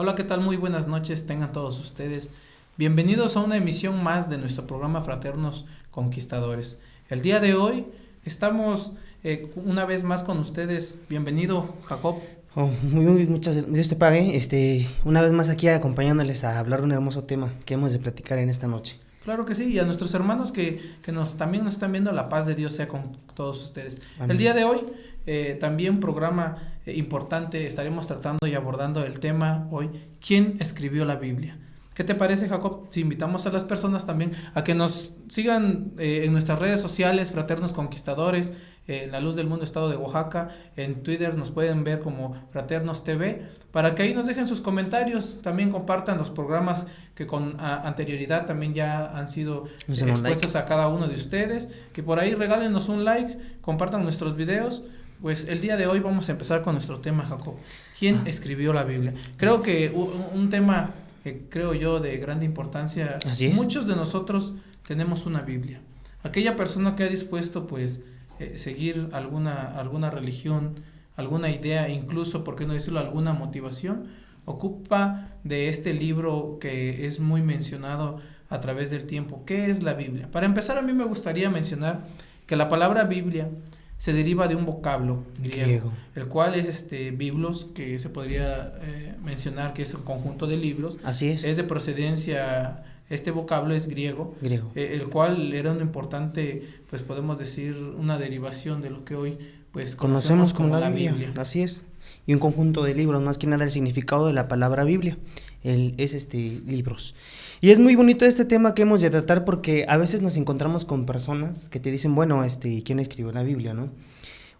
Hola, ¿qué tal? Muy buenas noches, tengan todos ustedes. Bienvenidos a una emisión más de nuestro programa Fraternos Conquistadores. El día de hoy estamos una vez más con ustedes. Bienvenido, Jacob. Muchas Dios te pague, una vez más aquí acompañándoles a hablar de un hermoso tema que hemos de platicar en esta noche. Claro que sí, y a nuestros hermanos que también nos están viendo, la paz de Dios sea con todos ustedes. Amén. El día de hoy, también programa importante, estaremos tratando y abordando el tema hoy, ¿quién escribió la Biblia? ¿Qué te parece, Jacob? Si invitamos a las personas también a que nos sigan en nuestras redes sociales, Fraternos Conquistadores, en La Luz del Mundo Estado de Oaxaca, en Twitter nos pueden ver como Fraternos TV, para que ahí nos dejen sus comentarios, también compartan los programas que con anterioridad también ya han sido expuestos a cada uno de ustedes, que por ahí regálenos un like, compartan nuestros videos. Pues el día de hoy vamos a empezar con nuestro tema, Jacob. ¿Quién escribió la Biblia? Creo que un tema, creo yo, de grande importancia. Así es. Muchos de nosotros tenemos una Biblia. Aquella persona que ha dispuesto, pues, seguir alguna religión, alguna idea, incluso, por qué no decirlo, alguna motivación, ocupa de este libro que es muy mencionado a través del tiempo. ¿Qué es la Biblia? Para empezar, a mí me gustaría mencionar que la palabra Biblia se deriva de un vocablo griego, el cual es biblos, que se podría mencionar que es un conjunto de libros. Así es. Es de procedencia, este vocablo es griego. El cual era un importante, pues podemos decir, una derivación de lo que hoy pues conocemos como la Biblia. Así es. Y un conjunto de libros, más que nada el significado de la palabra Biblia, es libros. Y es muy bonito este tema que hemos de tratar porque a veces nos encontramos con personas que te dicen, bueno, ¿quién escribió la Biblia, no?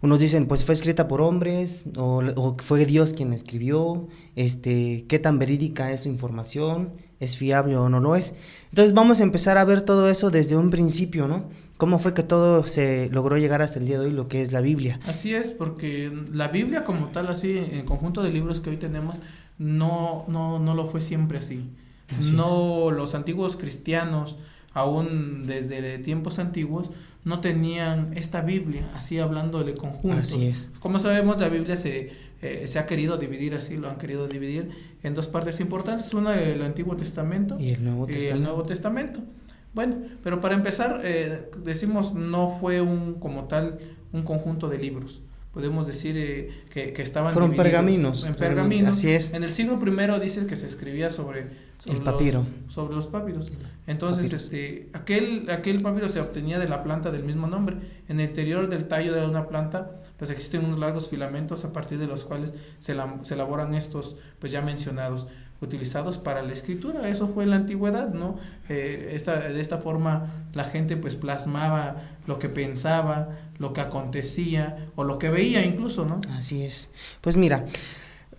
Unos dicen, pues fue escrita por hombres, o fue Dios quien la escribió, qué tan verídica es su información, es fiable o no lo es. Entonces vamos a empezar a ver todo eso desde un principio, ¿no? Cómo fue que todo se logró llegar hasta el día de hoy, lo que es la Biblia. Así es, porque la Biblia como tal, así, en el conjunto de libros que hoy tenemos, no lo fue siempre así. Los antiguos cristianos, aún desde tiempos antiguos, no tenían esta Biblia, así hablando de conjuntos. Así es. Como sabemos, la Biblia se ha querido dividir así, lo han querido dividir en dos partes importantes, una el Antiguo Testamento y el Nuevo Testamento. Bueno, pero para empezar, decimos, no fue como tal un conjunto de libros. Podemos decir que estaban fueron divididos en pergaminos. Así es. En el siglo I dice que se escribía sobre el papiro. Sobre los papiros. Entonces, aquel papiro se obtenía de la planta del mismo nombre. En el interior del tallo de una planta, pues existen unos largos filamentos a partir de los cuales se elaboran estos, pues ya mencionados, utilizados para la escritura. Eso fue en la antigüedad, ¿no? De esta forma la gente pues plasmaba lo que pensaba, lo que acontecía o lo que veía incluso, ¿no? Así es. Pues mira,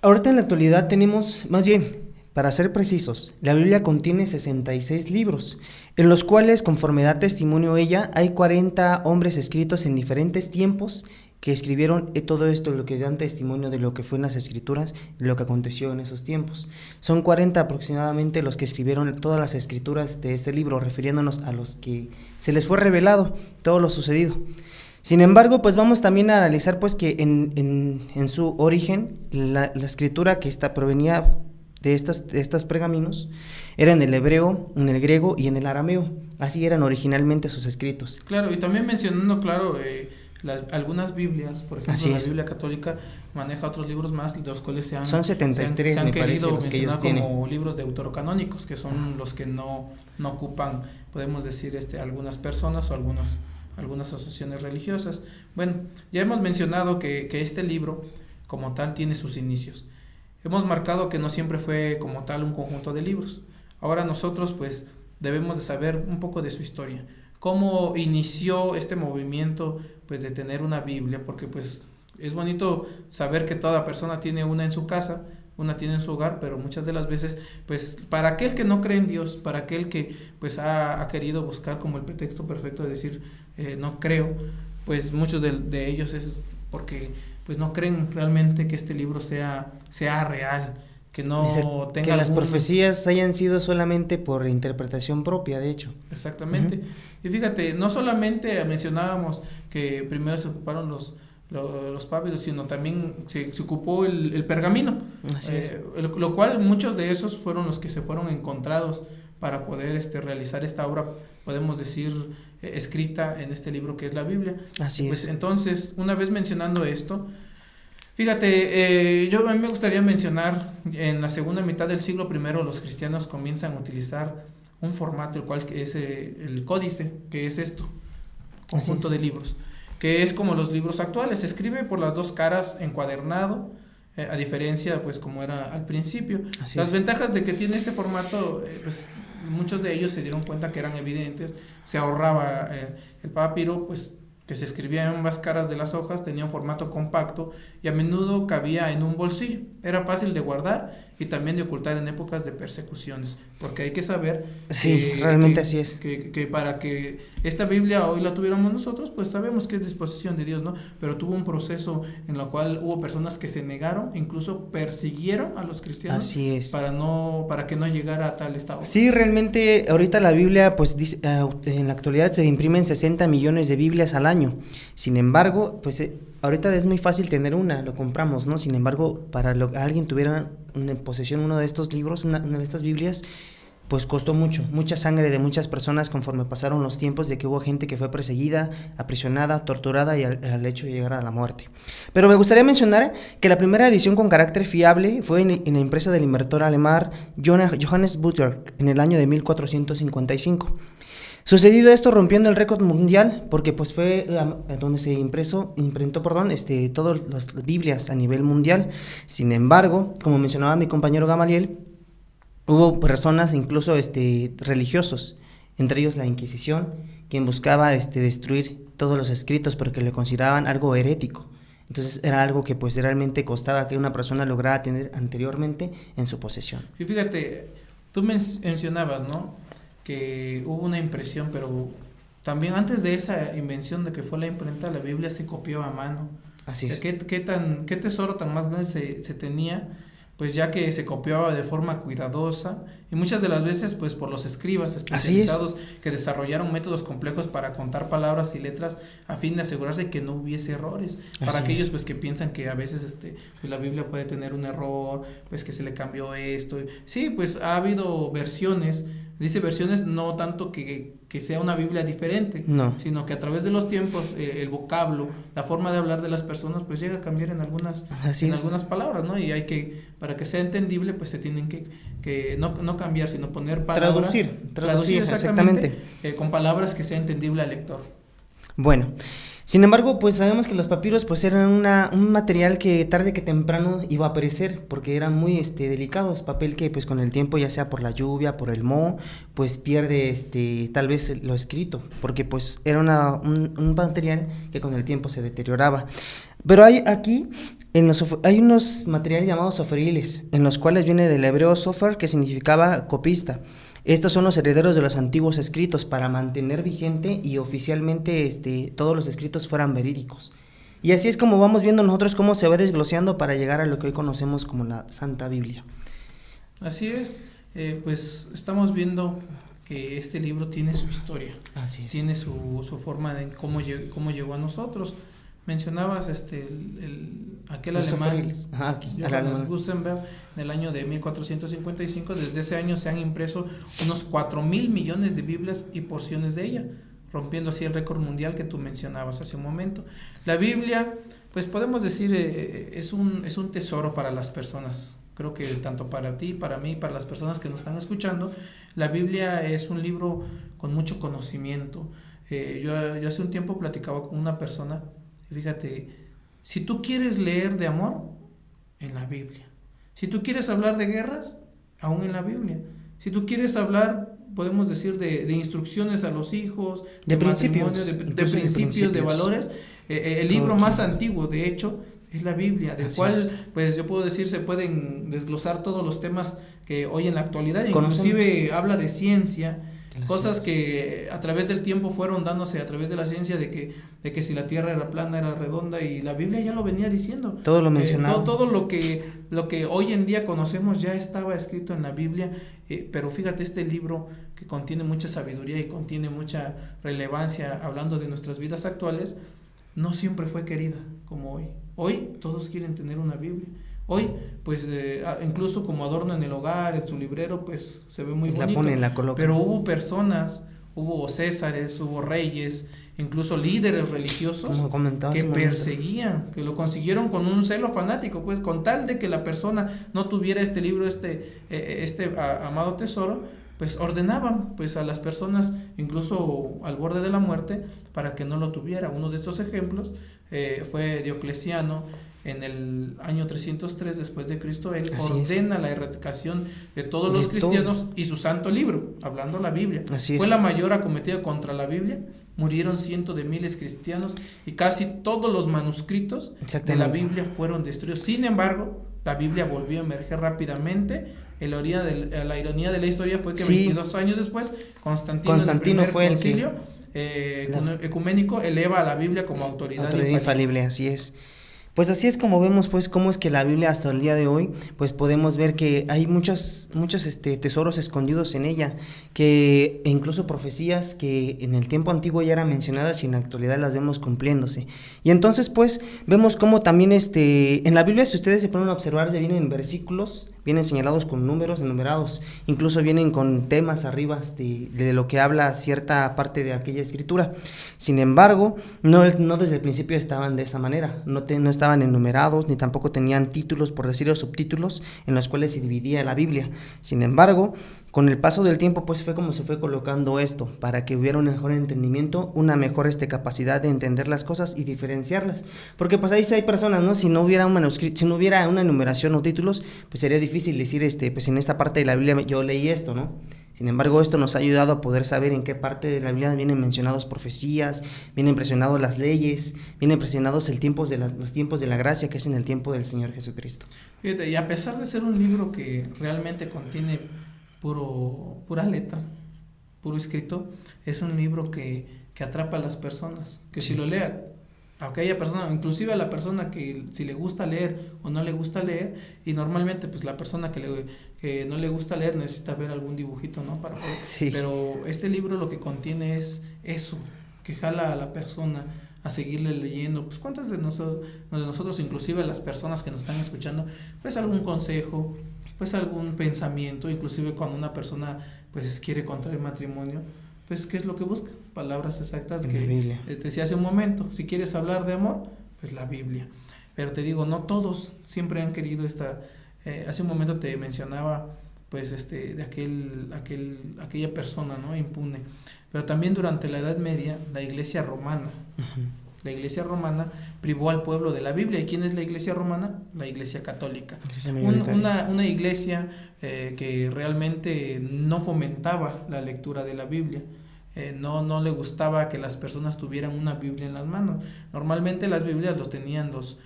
ahorita en la actualidad tenemos, más bien, para ser precisos, la Biblia contiene 66 libros, en los cuales, conforme da testimonio ella, hay 40 hombres escritos en diferentes tiempos que escribieron todo esto, lo que dan testimonio de lo que fue en las escrituras, lo que aconteció en esos tiempos. Son 40 aproximadamente los que escribieron todas las escrituras de este libro, refiriéndonos a los que se les fue revelado todo lo sucedido. Sin embargo, pues vamos también a analizar pues que en su origen, la escritura que provenía de estas pergaminos era en el hebreo, en el griego y en el arameo. Así eran originalmente sus escritos. Claro, y también mencionando, claro, algunas Biblias, por ejemplo, la Biblia católica maneja otros libros más, los cuales son 73, se han querido parece, mencionar como libros deuterocanónicos, que son los que no ocupan, podemos decir, algunas personas o algunas asociaciones religiosas. Bueno, ya hemos mencionado que este libro como tal tiene sus inicios. Hemos marcado que no siempre fue como tal un conjunto de libros. Ahora nosotros pues debemos de saber un poco de su historia. Cómo inició este movimiento pues de tener una Biblia, porque pues es bonito saber que toda persona tiene una en su casa, una tiene en su hogar, pero muchas de las veces pues para aquel que no cree en Dios, para aquel que pues ha querido buscar como el pretexto perfecto de decir no creo, pues muchos de ellos es porque pues no creen realmente que este libro sea real, que no tenga que las profecías hayan sido solamente por interpretación propia, de hecho. Exactamente. Y fíjate, no solamente mencionábamos que primero se ocuparon los papiros, sino también se ocupó el pergamino, Así es. lo cual muchos de esos fueron los que se fueron encontrados para poder realizar esta obra, podemos decir, escrita en este libro que es la Biblia. Así pues es. entonces, una vez mencionando esto, fíjate, a mí me gustaría mencionar, en la segunda mitad del siglo I, los cristianos comienzan a utilizar un formato, el cual es el códice, que es esto, conjunto de libros, que es como los libros actuales, se escribe por las dos caras encuadernado, a diferencia, pues, como era al principio. Las ventajas de que tiene este formato, pues, muchos de ellos se dieron cuenta que eran evidentes, se ahorraba el papiro, pues, que se escribía en ambas caras de las hojas, tenía un formato compacto y a menudo cabía en un bolsillo. Era fácil de guardar y también de ocultar en épocas de persecuciones, porque hay que saber realmente así es. Que para que esta Biblia hoy la tuviéramos nosotros, pues sabemos que es disposición de Dios, ¿no? Pero tuvo un proceso en el cual hubo personas que se negaron, incluso persiguieron a los cristianos. Así es. Para que no llegara a tal estado. Sí, realmente ahorita la Biblia, pues dice, en la actualidad se imprimen 60 millones de Biblias al año. Sin embargo, pues ahorita es muy fácil tener una, lo compramos, ¿no? Sin embargo, para alguien tuviera en posesión uno de estos libros, una de estas Biblias, pues costó mucha sangre de muchas personas conforme pasaron los tiempos, de que hubo gente que fue perseguida, aprisionada, torturada y al hecho de llegar a la muerte. Pero me gustaría mencionar que la primera edición con carácter fiable fue en la empresa del inventor alemán Johannes Gutenberg en el año de 1455. Sucedido esto, rompiendo el récord mundial, porque pues fue donde se imprentó todas las Biblias a nivel mundial. Sin embargo, como mencionaba mi compañero Gamaliel, hubo personas, incluso religiosos, entre ellos la Inquisición, quien buscaba destruir todos los escritos porque le consideraban algo herético. Entonces era algo que pues realmente costaba que una persona lograra tener anteriormente en su posesión. Y fíjate, tú mencionabas, ¿no?, que hubo una impresión, pero también antes de esa invención de que fue la imprenta, la Biblia se copiaba a mano. Así es. ¿Qué tesoro tan más grande se tenía? Pues ya que se copiaba de forma cuidadosa y muchas de las veces pues por los escribas especializados que desarrollaron métodos complejos para contar palabras y letras a fin de asegurarse que no hubiese errores. Para aquellos pues que piensan que a veces pues la Biblia puede tener un error, pues que se le cambió esto. Sí, pues ha habido versiones. Dice versiones no tanto que sea una Biblia diferente, no, sino que a través de los tiempos el vocablo, la forma de hablar de las personas pues llega a cambiar en algunas palabras, ¿no? Y hay que, para que sea entendible, pues se tienen que no cambiar, sino poner palabras, traducir exactamente. Con palabras que sea entendible al lector. Bueno, sin embargo, pues sabemos que los papiros pues eran un material que tarde que temprano iba a perecer, porque eran muy delicados, papel que pues con el tiempo, ya sea por la lluvia, por el moho, pues pierde tal vez lo escrito, porque pues era un material que con el tiempo se deterioraba. Pero hay unos materiales llamados soferiles, en los cuales viene del hebreo sofer, que significaba copista. Estos son los herederos de los antiguos escritos para mantener vigente y oficialmente todos los escritos fueran verídicos. Y así es como vamos viendo nosotros cómo se va desgloseando para llegar a lo que hoy conocemos como la Santa Biblia. Así es, pues estamos viendo que este libro tiene su historia. Así es. Tiene su forma de cómo llegó a nosotros. Mencionabas aquel los alemán, Johannes Gutenberg, en el año de 1455. Desde ese año se han impreso unos 4,000 millones de Biblias y porciones de ella, rompiendo así el récord mundial que tú mencionabas hace un momento. La Biblia, pues podemos decir, es un tesoro para las personas. Creo que tanto para ti, para mí, para las personas que nos están escuchando, la Biblia es un libro con mucho conocimiento. Yo hace un tiempo platicaba con una persona. Fíjate, si tú quieres leer de amor, en la Biblia. Si tú quieres hablar de guerras, aún en la Biblia. Si tú quieres hablar, podemos decir, de instrucciones a los hijos, de principios, de valores, el libro más antiguo, de hecho, es la Biblia, del cual, pues yo puedo decir, se pueden desglosar todos los temas que hoy en la actualidad, inclusive habla de ciencia, cosas que a través del tiempo fueron dándose a través de la ciencia, de que si la tierra era plana, era redonda, y la Biblia ya lo venía diciendo. Todo lo mencionaba. Todo lo que hoy en día conocemos ya estaba escrito en la Biblia, pero fíjate, este libro que contiene mucha sabiduría y contiene mucha relevancia hablando de nuestras vidas actuales, no siempre fue querida como hoy. Hoy todos quieren tener una Biblia. Hoy, pues, incluso como adorno en el hogar, en su librero, pues se ve muy bonito. La ponen, la colocan. Pero hubo personas, hubo césares, hubo reyes, incluso líderes religiosos que perseguían, que lo consiguieron con un celo fanático, pues con tal de que la persona no tuviera este libro, amado tesoro, pues ordenaban pues a las personas, incluso al borde de la muerte, para que no lo tuviera. Uno de estos ejemplos fue Diocleciano. En el año 303 después de Cristo, él ordena la erradicación de todos los cristianos y su santo libro, hablando la Biblia. Fue la mayor acometida contra la Biblia. Murieron cientos de miles cristianos y casi todos los manuscritos de la Biblia fueron destruidos. Sin embargo, la Biblia volvió a emerger rápidamente. La ironía de la historia fue que 22 años después, Constantino en el primer concilio ecuménico eleva a la Biblia como autoridad infalible. Así es. Pues así es como vemos pues cómo es que la Biblia hasta el día de hoy pues podemos ver que hay muchos tesoros escondidos en ella, que incluso profecías que en el tiempo antiguo ya eran mencionadas y en la actualidad las vemos cumpliéndose. Y entonces pues vemos cómo también en la Biblia, si ustedes se ponen a observar, ya vienen versículos, vienen señalados con números enumerados, incluso vienen con temas arriba de lo que habla cierta parte de aquella escritura. Sin embargo, no desde el principio estaban de esa manera, no estaban enumerados, ni tampoco tenían títulos, por decirlo, subtítulos, en los cuales se dividía la Biblia. Sin embargo, con el paso del tiempo, pues fue como se fue colocando esto, para que hubiera un mejor entendimiento, una mejor capacidad de entender las cosas y diferenciarlas. Porque pues ahí sí hay personas, ¿no? Si no hubiera un manuscrito, si no hubiera una enumeración o títulos, pues sería difícil decir, pues en esta parte de la Biblia yo leí esto, ¿no? Sin embargo, esto nos ha ayudado a poder saber en qué parte de la Biblia vienen mencionados profecías, vienen mencionados las leyes, vienen mencionados los tiempos de la gracia, que es en el tiempo del Señor Jesucristo. Fíjate, y a pesar de ser un libro que realmente contiene pura letra, puro escrito, es un libro que atrapa a las personas, que si lo lea, a aquella persona, inclusive a la persona que si le gusta leer o no le gusta leer, y normalmente pues la persona que no le gusta leer necesita ver algún dibujito, ¿no? Pero este libro lo que contiene es eso, que jala a la persona a seguirle leyendo. Pues cuántas de nosotros, inclusive las personas que nos están escuchando, pues algún consejo, pues algún pensamiento, inclusive cuando una persona pues quiere contraer matrimonio, pues ¿qué es lo que busca? Palabras exactas que te decía hace un momento. Si quieres hablar de amor, pues la Biblia. Pero te digo, no todos siempre han querido hace un momento te mencionaba pues de aquella persona, ¿no? Impune. Pero también durante la Edad Media, la Iglesia romana, la Iglesia romana privó al pueblo de la Biblia. ¿Y quién es la Iglesia romana? La Iglesia católica. Una iglesia que realmente no fomentaba la lectura de la Biblia. No le gustaba que las personas tuvieran una Biblia en las manos. Normalmente las Biblias los tenían los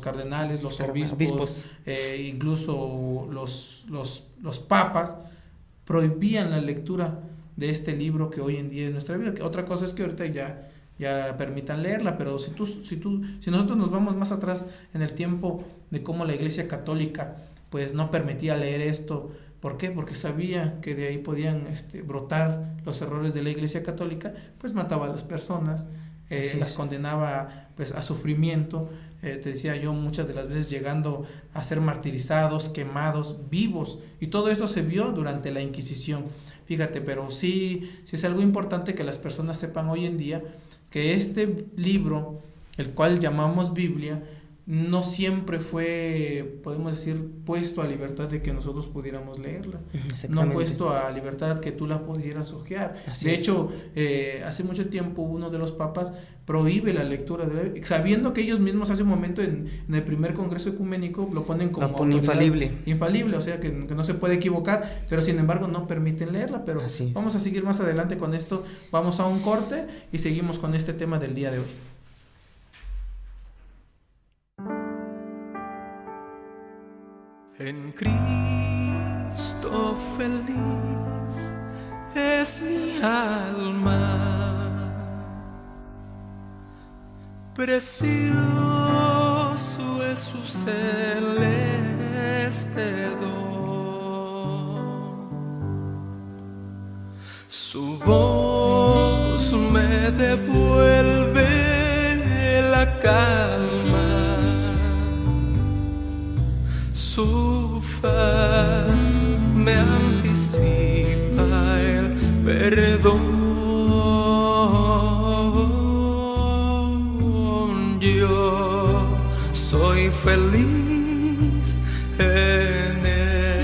cardenales, los obispos. Incluso los papas prohibían la lectura de este libro que hoy en día es nuestra Biblia. Otra cosa es que ahorita ya permitan leerla, pero si nosotros nos vamos más atrás en el tiempo de cómo la Iglesia católica pues no permitía leer esto. ¿Por qué? Porque sabía que de ahí podían brotar los errores de la Iglesia católica, pues mataba a las personas, las condenaba pues a sufrimiento, te decía yo, muchas de las veces llegando a ser martirizados, quemados, vivos, y todo esto se vio durante la Inquisición. Fíjate, pero sí es algo importante que las personas sepan hoy en día que este libro, el cual llamamos Biblia, no siempre fue, podemos decir, puesto a libertad de que nosotros pudiéramos leerla, no puesto a libertad que tú la pudieras hojear. De hecho, hace mucho tiempo uno de los papas prohíbe la lectura de la Biblia, sabiendo que ellos mismos hace un momento en el primer congreso ecuménico lo ponen como infalible, o sea que no se puede equivocar, pero sin embargo no permiten leerla. Pero vamos a seguir más adelante con esto, vamos a un corte y seguimos con este tema del día de hoy. En Cristo feliz es mi alma, precioso es su celeste don, su voz me devuelve faz me anticipa el perdón. Yo soy feliz en él.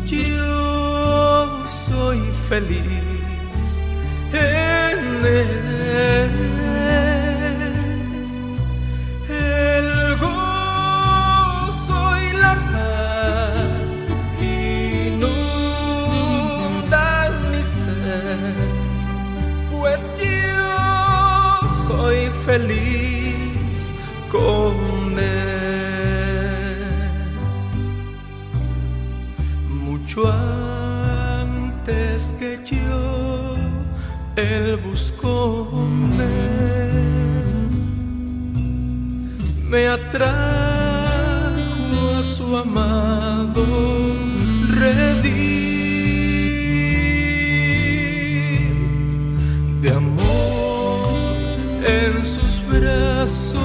Yo soy feliz en él. El gozo y la paz inundan mi ser, pues yo soy feliz con él. Mucho antes que yo, él buscóme, me atrajo a su amado redil. De amor en sus brazos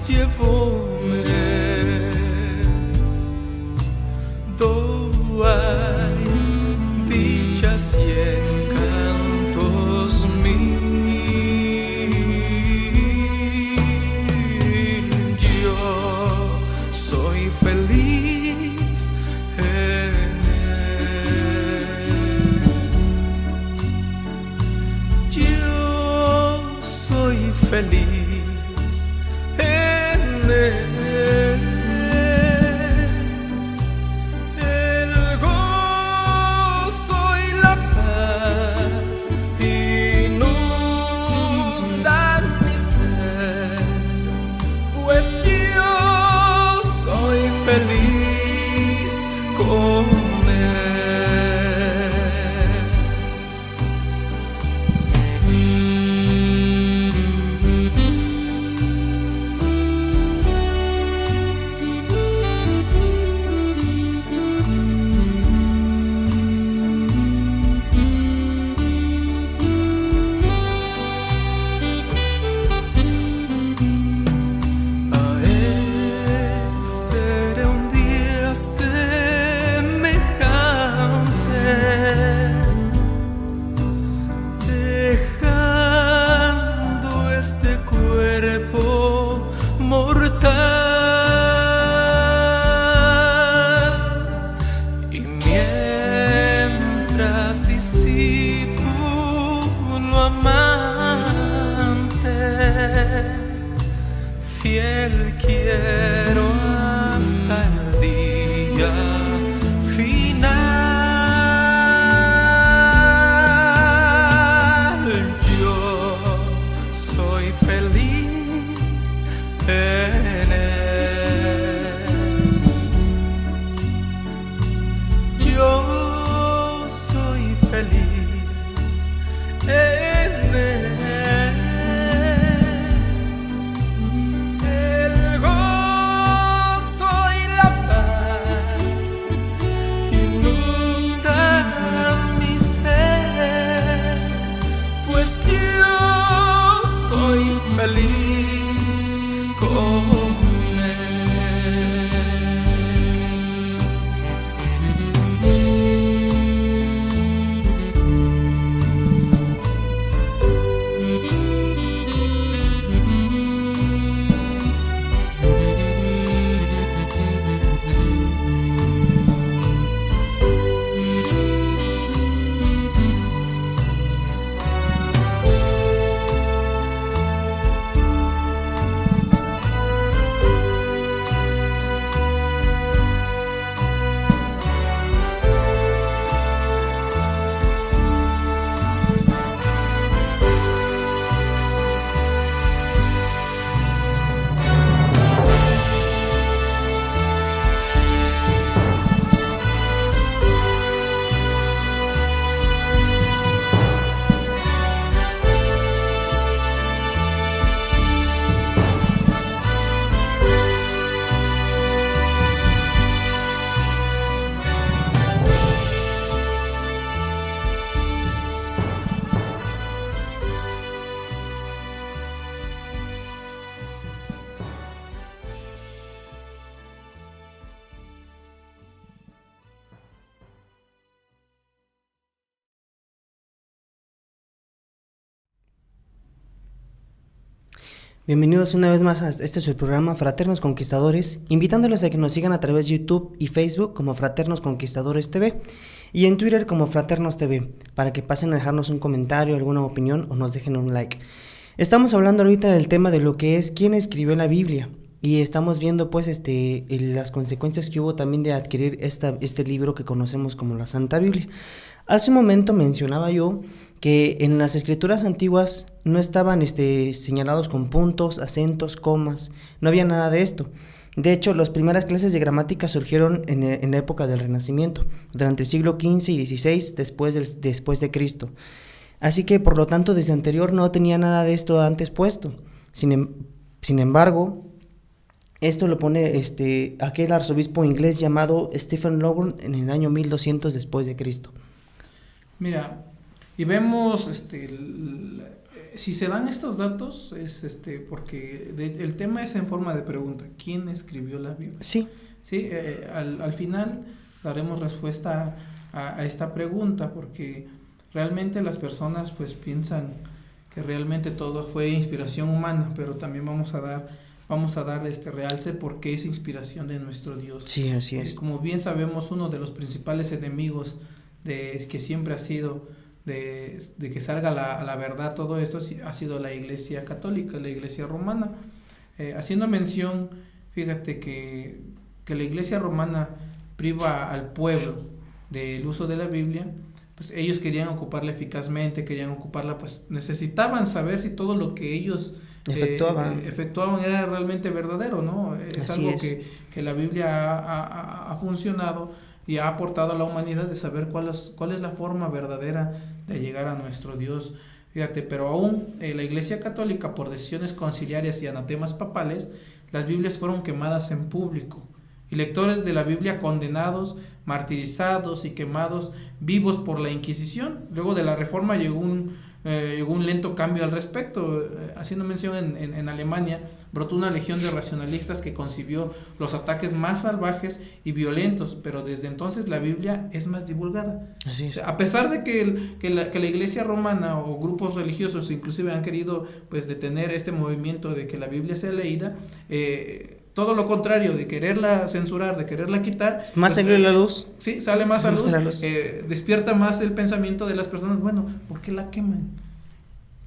llevóme, do hay dichas y encantos mil. Yo soy feliz en él. Yo soy feliz en él. El gozo y la paz inundan mi ser, pues yo soy feliz con él. A él seré un día semejante, dejando este cuerpo mortal. Y mientras discípulo amante, fiel quiero hasta el día final. Yo soy feliz en él. Yo soy feliz en él. El gozo y la paz inundan mi ser, pues yo soy feliz con él. Bienvenidos una vez más a este su programa Fraternos Conquistadores, invitándoles a que nos sigan a través de YouTube y Facebook como Fraternos Conquistadores TV y en Twitter como Fraternos TV, para que pasen a dejarnos un comentario, alguna opinión o nos dejen un like. Estamos hablando ahorita del tema de lo que es quién escribió la Biblia y estamos viendo pues las consecuencias que hubo también de adquirir este libro que conocemos como la Santa Biblia. Hace un momento mencionaba yo que en las escrituras antiguas no estaban señalados con puntos, acentos, comas, no había nada de esto. De hecho, las primeras clases de gramática surgieron en la época del Renacimiento, durante el siglo XV y XVI después de Cristo. Así que, por lo tanto, desde anterior no tenía nada de esto antes puesto. Sin embargo, esto lo pone aquel arzobispo inglés llamado Stephen Lawrence en el año 1200 después de Cristo. Mira, y vemos, si se dan estos datos, es porque el tema es en forma de pregunta. ¿Quién escribió la Biblia? Sí. Sí, al final daremos respuesta a esta pregunta, porque realmente las personas pues piensan que realmente todo fue inspiración humana, pero también vamos a dar realce porque es inspiración de nuestro Dios. Sí, así es. Como bien sabemos, uno de los principales enemigos que siempre ha sido de que salga la verdad, todo esto ha sido la Iglesia Católica, la Iglesia Romana. Haciendo mención, fíjate que la Iglesia Romana priva al pueblo del uso de la Biblia, pues ellos querían ocuparla eficazmente, querían ocuparla, pues necesitaban saber si todo lo que ellos efectuaban era realmente verdadero, ¿no? Es Así algo es. que la Biblia ha funcionado y ha aportado a la humanidad de saber cuál es la forma verdadera de llegar a nuestro Dios. Fíjate, pero aún la Iglesia Católica, por decisiones conciliarias y anatemas papales, las Biblias fueron quemadas en público, y lectores de la Biblia condenados, martirizados y quemados vivos por la Inquisición. Luego de la Reforma llegó un lento cambio al respecto. Haciendo mención, en Alemania brotó una legión de racionalistas que concibió los ataques más salvajes y violentos, pero desde entonces la Biblia es más divulgada. Así es. A pesar de que la Iglesia Romana o grupos religiosos inclusive han querido pues detener este movimiento de que la Biblia sea leída, todo lo contrario, de quererla censurar, de quererla quitar, Más pues, salió la luz. Sí, sale más a luz, a la luz. despierta más el pensamiento de las personas. Bueno, ¿por qué la queman?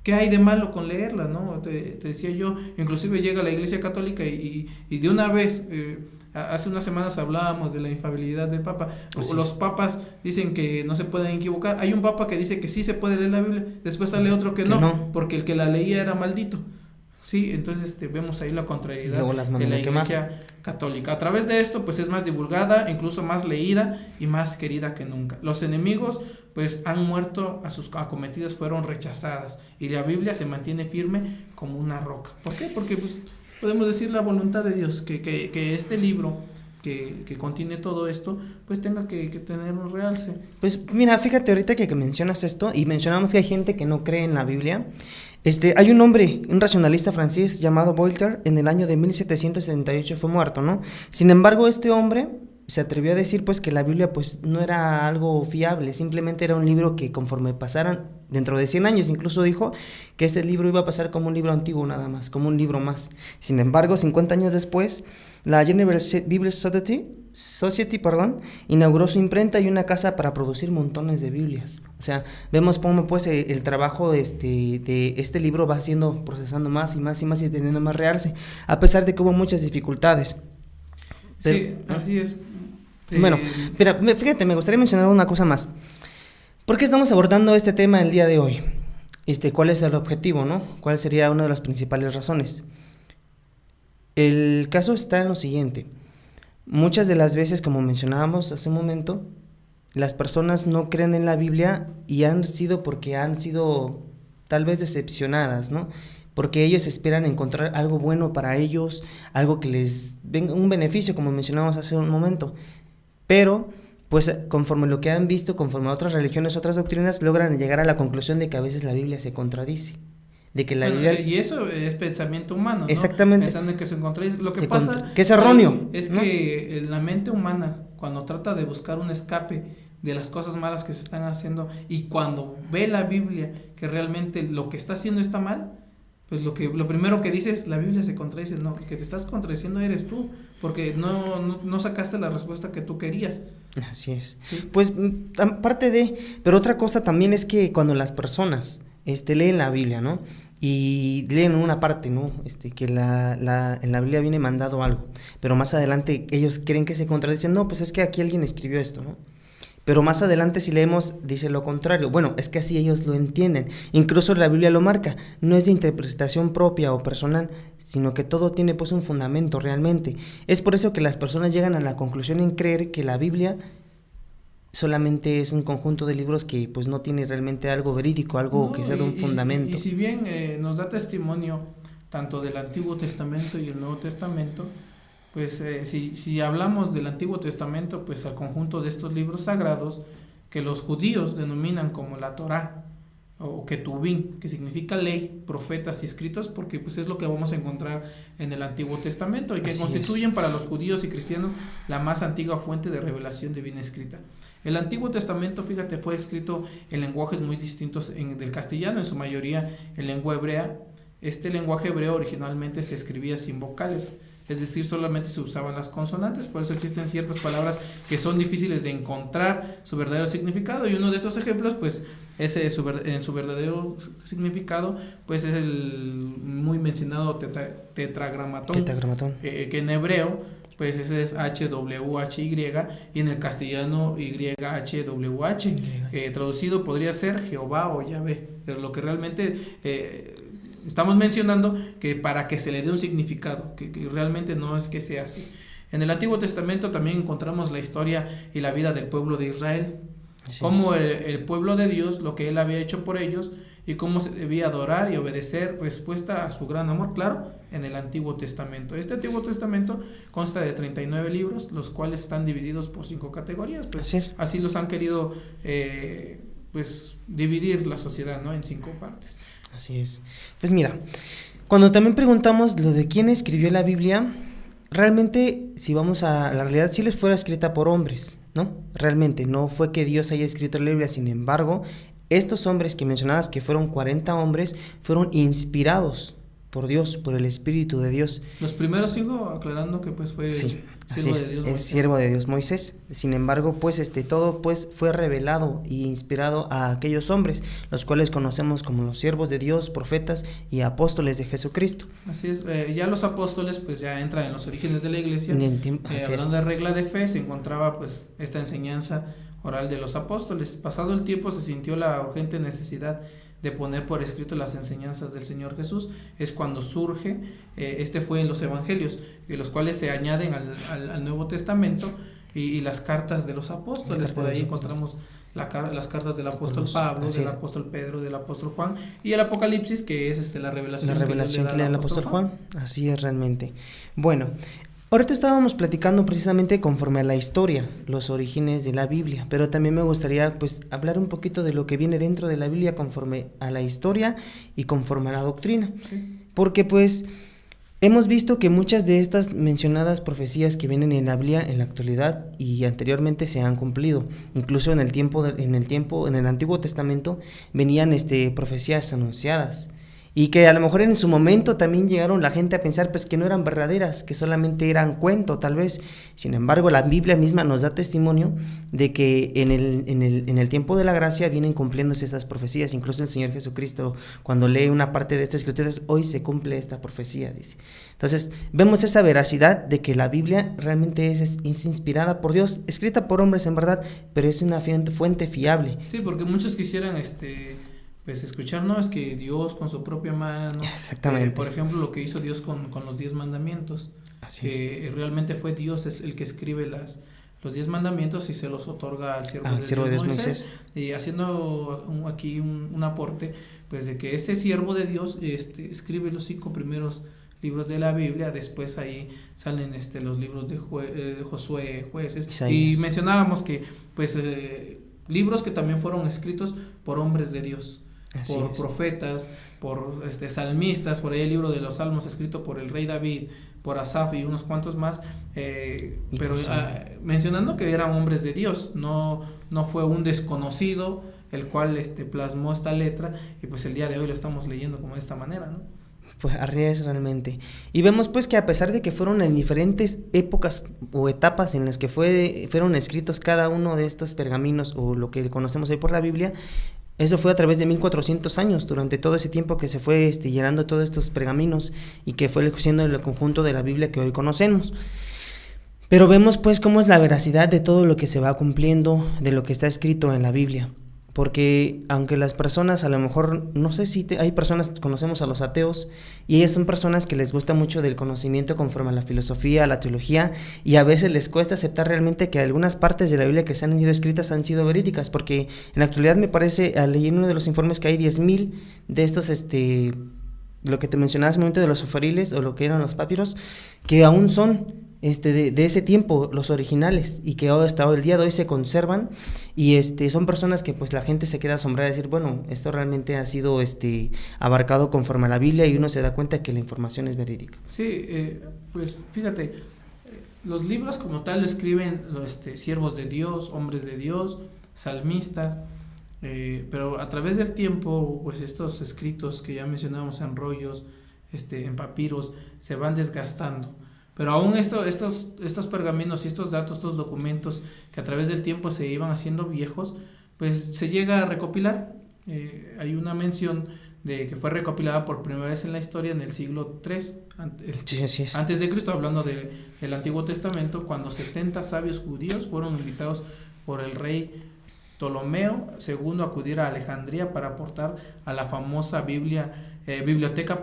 ¿Qué hay de malo con leerla, no? Te decía yo, inclusive llega la Iglesia Católica y de una vez, hace unas semanas hablábamos de la infalibilidad del Papa. Así. Los papas dicen que no se pueden equivocar. Hay un papa que dice que sí se puede leer la Biblia, después sale otro que no, porque el que la leía era maldito. Sí, entonces vemos ahí la contrariedad de la Iglesia Católica. A través de esto pues es más divulgada, incluso más leída y más querida que nunca. Los enemigos pues han muerto, a sus acometidas fueron rechazadas, y la Biblia se mantiene firme como una roca. ¿Por qué? Porque pues podemos decir la voluntad de Dios, que este libro que contiene todo esto pues tenga que tener un realce. Pues mira, fíjate ahorita que mencionas esto y mencionamos que hay gente que no cree en la Biblia. Hay un hombre, un racionalista francés llamado Voltaire, en el año de 1778 fue muerto, ¿no? Sin embargo, este hombre se atrevió a decir pues que la Biblia pues no era algo fiable, simplemente era un libro que conforme pasaran dentro de 100 años, incluso dijo que este libro iba a pasar como un libro antiguo nada más, como un libro más. Sin embargo, 50 años después, la Universal Bible Society, inauguró su imprenta y una casa para producir montones de Biblias. O sea, vemos cómo pues el trabajo de este libro va siendo procesando más y más y más y teniendo más realce, a pesar de que hubo muchas dificultades. Pero, sí, así es. Bueno, pero fíjate, me gustaría mencionar una cosa más. ¿Por qué estamos abordando este tema el día de hoy? ¿Cuál es el objetivo, no? ¿Cuál sería una de las principales razones? El caso está en lo siguiente. Muchas de las veces, como mencionábamos hace un momento, las personas no creen en la Biblia y han sido porque han sido tal vez decepcionadas, ¿no? Porque ellos esperan encontrar algo bueno para ellos, algo que les venga un beneficio, como mencionábamos hace un momento. Pero, pues, conforme lo que han visto, conforme a otras religiones, otras doctrinas, logran llegar a la conclusión de que a veces la Biblia se contradice. De que la Biblia... Y eso es pensamiento humano, ¿no? Exactamente. Pensando en que se contradice. Lo que pasa que es erróneo, es ¿no? que la mente humana, cuando trata de buscar un escape de las cosas malas que se están haciendo, y cuando ve la Biblia que realmente lo que está haciendo está mal, pues lo primero que dices, la Biblia se contradice. No, que te estás contradiciendo eres tú, porque no sacaste la respuesta que tú querías. Así es. Sí. Pues aparte pero otra cosa también es que cuando las personas leen la Biblia, ¿no? Y leen una parte, ¿no? Que en la Biblia viene mandado algo, pero más adelante ellos creen que se contradicen. No, pues es que aquí alguien escribió esto, ¿no? Pero más adelante si leemos, dice lo contrario. Bueno, es que así ellos lo entienden. Incluso la Biblia lo marca. No es de interpretación propia o personal, sino que todo tiene pues un fundamento realmente. Es por eso que las personas llegan a la conclusión en creer que la Biblia solamente es un conjunto de libros que pues no tiene realmente algo verídico, algo que sea de un fundamento. Y si bien nos da testimonio tanto del Antiguo Testamento y el Nuevo Testamento, pues si hablamos del Antiguo Testamento, pues al conjunto de estos libros sagrados que los judíos denominan como la Torá o Ketubín, que significa ley, profetas y escritos, porque pues es lo que vamos a encontrar en el Antiguo Testamento y que constituyen para los judíos y cristianos la más antigua fuente de revelación divina escrita. El Antiguo Testamento, fíjate, fue escrito en lenguajes muy distintos del castellano, en su mayoría en lengua hebrea. Este lenguaje hebreo originalmente se escribía sin vocales, es decir, solamente se usaban las consonantes, por eso existen ciertas palabras que son difíciles de encontrar su verdadero significado, y uno de estos ejemplos, pues, en su verdadero significado, pues es el muy mencionado tetragramatón. Que en hebreo, pues ese es HWHY, y en el castellano YHWH, traducido podría ser Jehová o Yahvé, pero lo que realmente estamos mencionando que para que se le dé un significado, que realmente no es que sea así. En el Antiguo Testamento también encontramos la historia y la vida del pueblo de Israel, cómo el pueblo de Dios, lo que Él había hecho por ellos y cómo se debía adorar y obedecer respuesta a su gran amor, claro, en el Antiguo Testamento. Este Antiguo Testamento consta de 39 libros, los cuales están divididos por 5 categorías, pues así los han querido pues dividir la sociedad, ¿no? En 5 partes. Así es. Pues mira, cuando también preguntamos lo de quién escribió la Biblia, realmente, si vamos a la realidad, sí les fuera escrita por hombres, ¿no? Realmente, no fue que Dios haya escrito la Biblia, sin embargo, estos hombres que mencionabas, que fueron 40 hombres, fueron inspirados por Dios, por el Espíritu de Dios. Los primeros 5, aclarando que pues fue siervo de Dios, Moisés. Siervo de Dios Moisés. Sin embargo, pues todo pues fue revelado y inspirado a aquellos hombres, los cuales conocemos como los siervos de Dios, profetas y apóstoles de Jesucristo. Así es, ya los apóstoles pues ya entran en los orígenes de la iglesia. Hablando de regla de fe, se encontraba pues esta enseñanza oral de los apóstoles. Pasado el tiempo se sintió la urgente necesidad de poner por escrito las enseñanzas del Señor Jesús. Es cuando surge, fue en los evangelios, los cuales se añaden al Nuevo Testamento y las cartas de los apóstoles. Por ahí encontramos las cartas del apóstol Pablo, del apóstol Pedro, del apóstol Juan, y el Apocalipsis, que es la revelación que le da al apóstol Juan. Así es realmente. Bueno, ahorita estábamos platicando precisamente conforme a la historia, los orígenes de la Biblia, pero también me gustaría pues hablar un poquito de lo que viene dentro de la Biblia conforme a la historia y conforme a la doctrina, porque pues hemos visto que muchas de estas mencionadas profecías que vienen en la Biblia en la actualidad y anteriormente se han cumplido. Incluso en el Antiguo Testamento venían profecías anunciadas, y que a lo mejor en su momento también llegaron la gente a pensar pues que no eran verdaderas, que solamente eran cuento tal vez. Sin embargo, la Biblia misma nos da testimonio de que en el tiempo de la gracia vienen cumpliéndose estas profecías. Incluso el Señor Jesucristo, cuando lee una parte de estas escrituras, hoy se cumple esta profecía, dice. Entonces vemos esa veracidad de que la Biblia realmente es inspirada por Dios, escrita por hombres en verdad, pero es una fuente fiable. Sí, porque muchos quisieran pues escuchar, no, es que Dios con su propia mano. Exactamente. Por ejemplo, lo que hizo Dios con los 10 mandamientos. Así es. Realmente fue Dios es el que escribe los 10 mandamientos y se los otorga al siervo de Dios Moisés. Y haciendo aquí un aporte, pues de que ese siervo de Dios escribe los 5 primeros libros de la Biblia. Después ahí salen los libros de Josué, Jueces. Isaías. Y mencionábamos que pues libros que también fueron escritos por hombres de Dios. Por profetas, por salmistas, por ahí el libro de los Salmos escrito por el rey David, por Asaf y unos cuantos más, pero mencionando que eran hombres de Dios, no fue un desconocido el cual plasmó esta letra, y pues el día de hoy lo estamos leyendo como de esta manera, ¿no? Pues así es realmente. Y vemos pues que a pesar de que fueron en diferentes épocas o etapas en las que fueron escritos cada uno de estos pergaminos o lo que conocemos hoy por la Biblia, eso fue a través de 1400 años, durante todo ese tiempo que se fue llenando todos estos pergaminos y que fue siendo el conjunto de la Biblia que hoy conocemos. Pero vemos pues cómo es la veracidad de todo lo que se va cumpliendo, de lo que está escrito en la Biblia. Porque aunque las personas a lo mejor, no sé si hay personas, conocemos a los ateos, y ellas son personas que les gusta mucho del conocimiento conforme a la filosofía, a la teología, y a veces les cuesta aceptar realmente que algunas partes de la Biblia que se han sido escritas han sido verídicas, porque en la actualidad me parece, al leer uno de los informes, que hay 10,000 de estos, lo que te mencionabas un momento de los sufariles, o lo que eran los papiros, que aún son de ese tiempo, los originales, y que hasta el día de hoy se conservan, y son personas que pues la gente se queda asombrada de decir, bueno, esto realmente ha sido abarcado conforme a la Biblia, y uno se da cuenta que la información es verídica. Sí, pues fíjate, los libros como tal lo escriben los siervos de Dios, hombres de Dios, salmistas, pero a través del tiempo, pues estos escritos que ya mencionamos en rollos, en papiros, se van desgastando. Pero aún estos pergaminos y estos datos, estos documentos que a través del tiempo se iban haciendo viejos, pues se llega a recopilar. Hay una mención de que fue recopilada por primera vez en la historia en el siglo III antes de Cristo, hablando del Antiguo Testamento, cuando 70 sabios judíos fueron invitados por el rey Ptolomeo II a acudir a Alejandría para aportar a la famosa biblioteca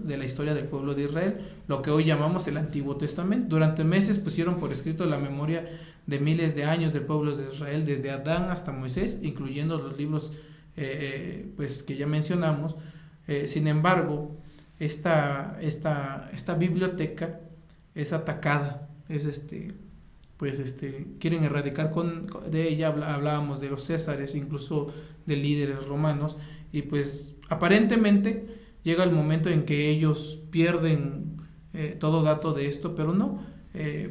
de la historia del pueblo de Israel, lo que hoy llamamos el Antiguo Testamento. Durante meses pusieron por escrito la memoria de miles de años del pueblo de Israel, desde Adán hasta Moisés, incluyendo los libros pues que ya mencionamos. Sin embargo, esta biblioteca es atacada, quieren erradicar de ella. Hablábamos de los césares, incluso de líderes romanos, y pues aparentemente llega el momento en que ellos pierden todo dato de esto, pero no,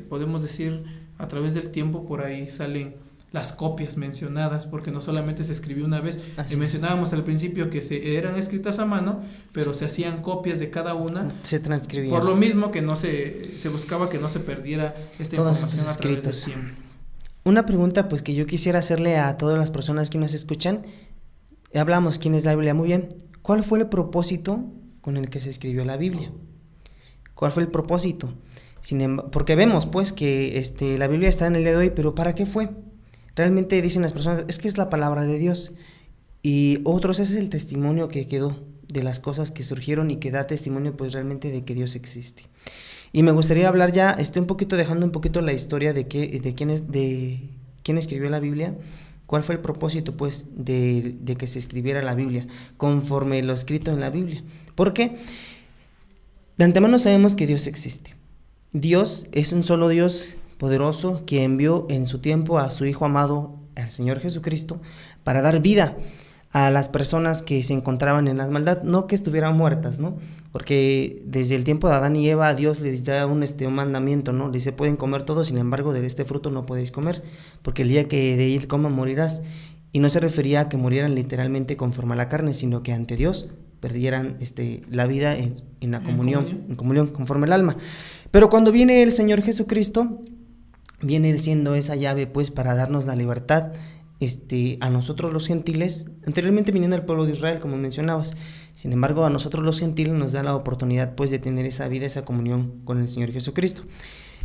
podemos decir, a través del tiempo por ahí salen las copias mencionadas, porque no solamente se escribió una vez. Mencionábamos al principio que eran escritas a mano, pero se hacían copias de cada una, se transcribían, por lo mismo que no se buscaba que no se perdiera esta información a través del tiempo. Una pregunta pues que yo quisiera hacerle a todas las personas que nos escuchan. Hablamos quién es la Biblia, muy bien. ¿Cuál fue el propósito con el que se escribió la Biblia? ¿Cuál fue el propósito? Porque vemos pues que la Biblia está en el día de hoy, pero ¿para qué fue? Realmente dicen las personas, es que es la palabra de Dios, y otros, ese es el testimonio que quedó de las cosas que surgieron y que da testimonio pues realmente de que Dios existe. Y me gustaría hablar ya, dejando un poquito la historia de quién escribió la Biblia. ¿Cuál fue el propósito pues de que se escribiera la Biblia conforme lo escrito en la Biblia? Porque de antemano sabemos que Dios existe. Dios es un solo Dios poderoso que envió en su tiempo a su Hijo amado, al Señor Jesucristo, para dar vida a las personas que se encontraban en la maldad, no que estuvieran muertas, ¿no? Porque desde el tiempo de Adán y Eva, Dios les da un mandamiento, ¿no? Les dice, pueden comer todo, sin embargo, de este fruto no podéis comer, porque el día que de él coman morirás. Y no se refería a que murieran literalmente conforme a la carne, sino que ante Dios perdieran la vida en la comunión conforme al alma. Pero cuando viene el Señor Jesucristo, viene siendo esa llave pues para darnos la libertad a nosotros los gentiles, anteriormente viniendo al pueblo de Israel, como mencionabas. Sin embargo, a nosotros los gentiles nos da la oportunidad pues de tener esa vida, esa comunión con el Señor Jesucristo.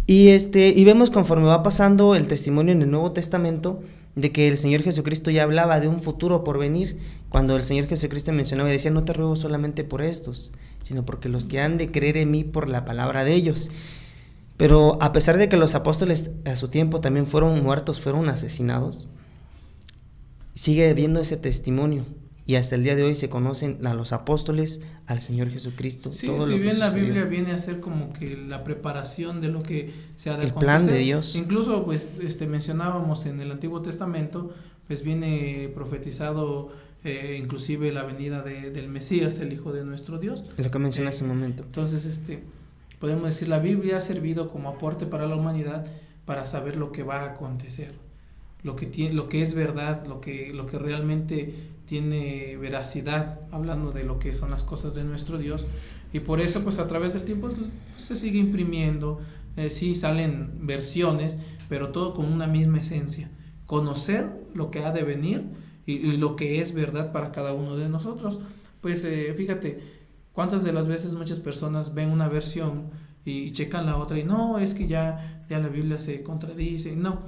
Y vemos conforme va pasando el testimonio en el Nuevo Testamento de que el Señor Jesucristo ya hablaba de un futuro por venir, cuando el Señor Jesucristo mencionaba y decía, no te ruego solamente por estos, sino porque los que han de creer en mí por la palabra de ellos. Pero a pesar de que los apóstoles a su tiempo también fueron muertos, fueron asesinados, sigue habiendo ese testimonio, y hasta el día de hoy se conocen a los apóstoles, al Señor Jesucristo. Sí, todo si lo bien que la Biblia viene a ser como que la preparación de lo que se ha de acontecer. El plan de Dios. Incluso pues mencionábamos en el Antiguo Testamento, pues viene profetizado inclusive la venida del Mesías, el Hijo de nuestro Dios. Lo que mencioné hace un momento. Entonces podemos decir, la Biblia ha servido como aporte para la humanidad para saber lo que va a acontecer, lo que es verdad, lo que realmente tiene veracidad, hablando de lo que son las cosas de nuestro Dios. Y por eso pues a través del tiempo se sigue imprimiendo, sí salen versiones, pero todo con una misma esencia: conocer lo que ha de venir y lo que es verdad para cada uno de nosotros. Pues fíjate cuántas de las veces muchas personas ven una versión y checan la otra y no, es que ya la Biblia se contradice. No,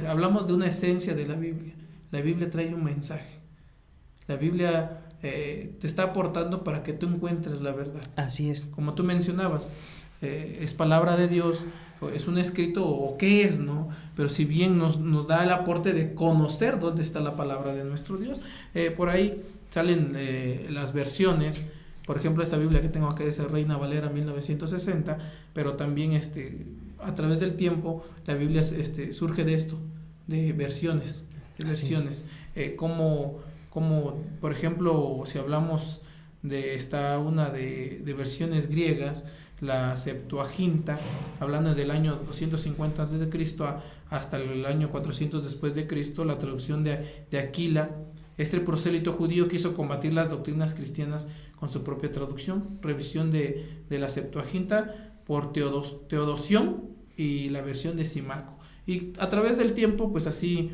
hablamos de una esencia de la Biblia. La Biblia trae un mensaje. La Biblia te está aportando para que tú encuentres la verdad. Así es. Como tú mencionabas, es palabra de Dios, es un escrito o qué es, ¿no? Pero si bien nos da el aporte de conocer dónde está la palabra de nuestro Dios, por ahí salen las versiones. Por ejemplo, esta Biblia que tengo acá es Reina Valera 1960, pero también a través del tiempo la Biblia surge de esto, de versiones, como por ejemplo, si hablamos de una de versiones griegas, la Septuaginta, hablando del año 250 a.C. hasta el año 400 después de Cristo, la traducción de Aquila. Este prosélito judío quiso combatir las doctrinas cristianas con su propia traducción, revisión de la Septuaginta por Teodosión y la versión de Simaco. Y a través del tiempo, pues así,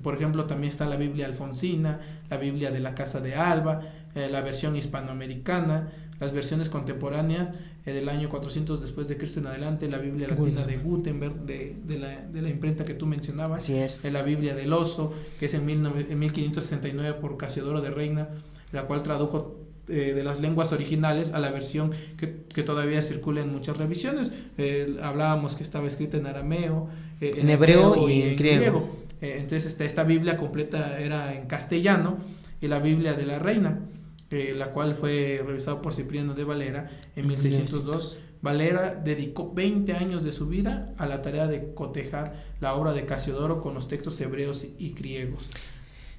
por ejemplo, también está la Biblia alfonsina, la Biblia de la Casa de Alba, la versión hispanoamericana, las versiones contemporáneas del año 400 después de Cristo en adelante, la Biblia latina de Gutenberg, de la imprenta que tú mencionabas. Así es. La Biblia del Oso, que es en 1569 por Casiodoro de Reina, la cual tradujo de las lenguas originales a la versión que todavía circula en muchas revisiones. Hablábamos que estaba escrita en arameo, en hebreo y en griego. Entonces esta Biblia completa era en castellano, y la Biblia de la Reina, la cual fue revisada por Cipriano de Valera en 1602. Valera dedicó 20 años de su vida a la tarea de cotejar la obra de Casiodoro con los textos hebreos y griegos.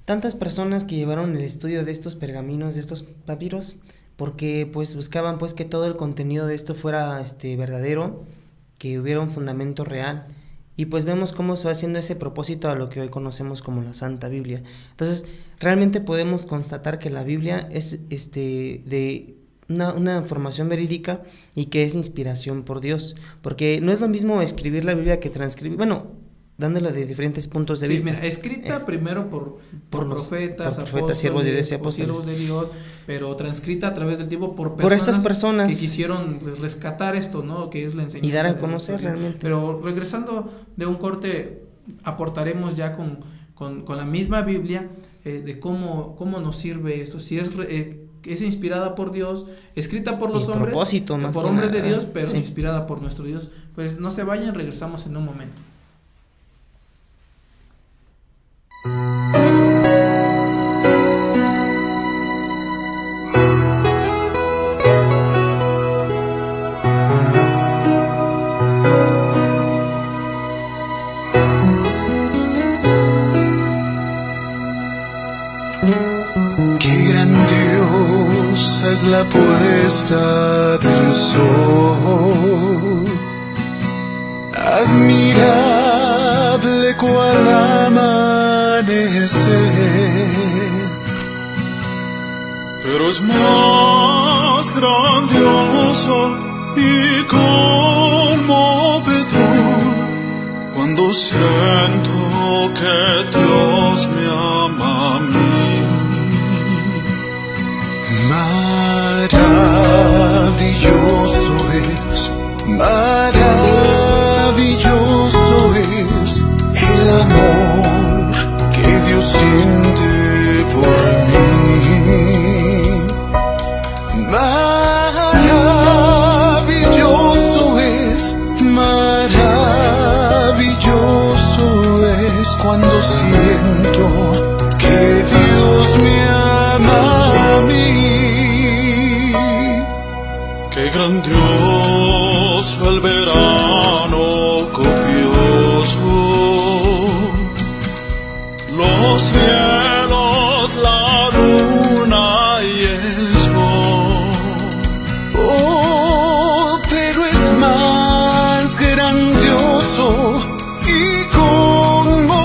Tantas personas que llevaron el estudio de estos pergaminos, de estos papiros, porque pues buscaban pues que todo el contenido de esto fuera verdadero, que hubiera un fundamento real. Y pues vemos cómo se va haciendo ese propósito a lo que hoy conocemos como la Santa Biblia. Entonces, realmente podemos constatar que la Biblia es de una formación verídica y que es inspiración por Dios. Porque no es lo mismo escribir la Biblia que transcribir, dándolo de diferentes puntos de vista. Mira, escrita primero por profetas, siervos de Dios y apóstoles. Siervos de Dios, pero transcrita a través del tiempo por estas personas que quisieron rescatar esto, ¿no? Que es la enseñanza. Y dar a conocer realmente. Pero regresando de un corte, aportaremos ya con la misma Biblia de cómo nos sirve esto. Si es inspirada por Dios, escrita por los hombres, por hombres de Dios, pero inspirada por nuestro Dios. Pues no se vayan, regresamos en un momento. Qué grandiosa es la puesta del sol, admirable cual amanecer, pero es más grandioso y conmovedor cuando siento que Dios me ama a mí. Maravilloso es el amor que Dios siente por mí. Maravilloso es cuando siento que Dios me ama a mí. Qué grandioso el verano copioso, los cielos, la luna y el sol. Oh, pero es más grandioso y conmovedor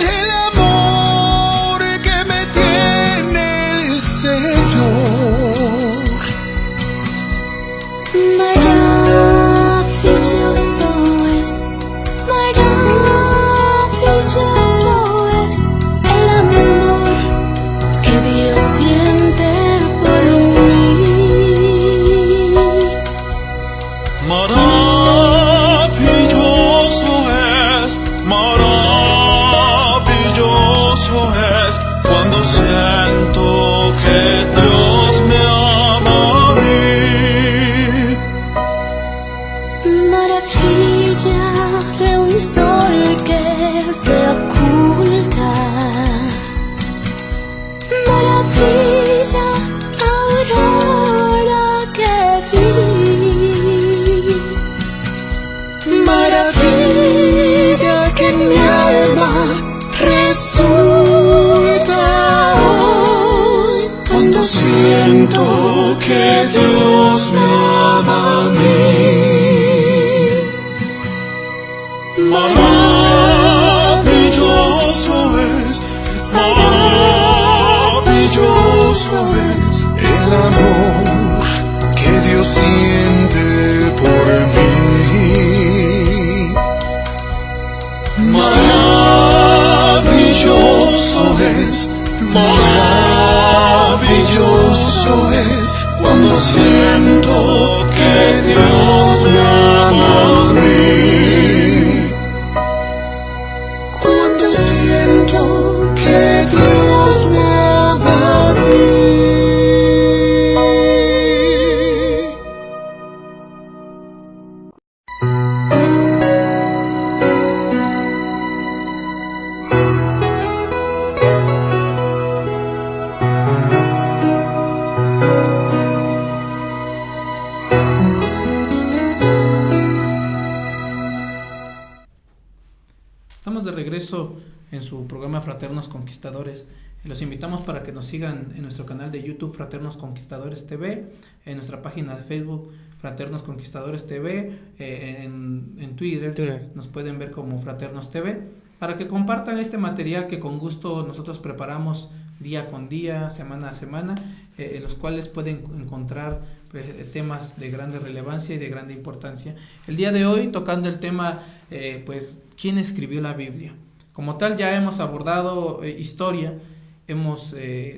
el amor que me tiene el Señor. Dios me ama a mí. Maravilloso es el amor que Dios siente por mí. Maravilloso es cuando siento que Dios me ama a mí. Cuando siento que Dios me ama a mí. Estamos de regreso en su programa Fraternos Conquistadores. Los invitamos para que nos sigan en nuestro canal de YouTube Fraternos Conquistadores TV, en nuestra página de Facebook Fraternos Conquistadores TV, en Twitter nos pueden ver como Fraternos TV, para que compartan este material que con gusto nosotros preparamos día con día, semana a semana, en los cuales pueden encontrar temas de grande relevancia y de grande importancia. El día de hoy tocando el tema ¿quién escribió la Biblia? Como tal ya hemos abordado historia, hemos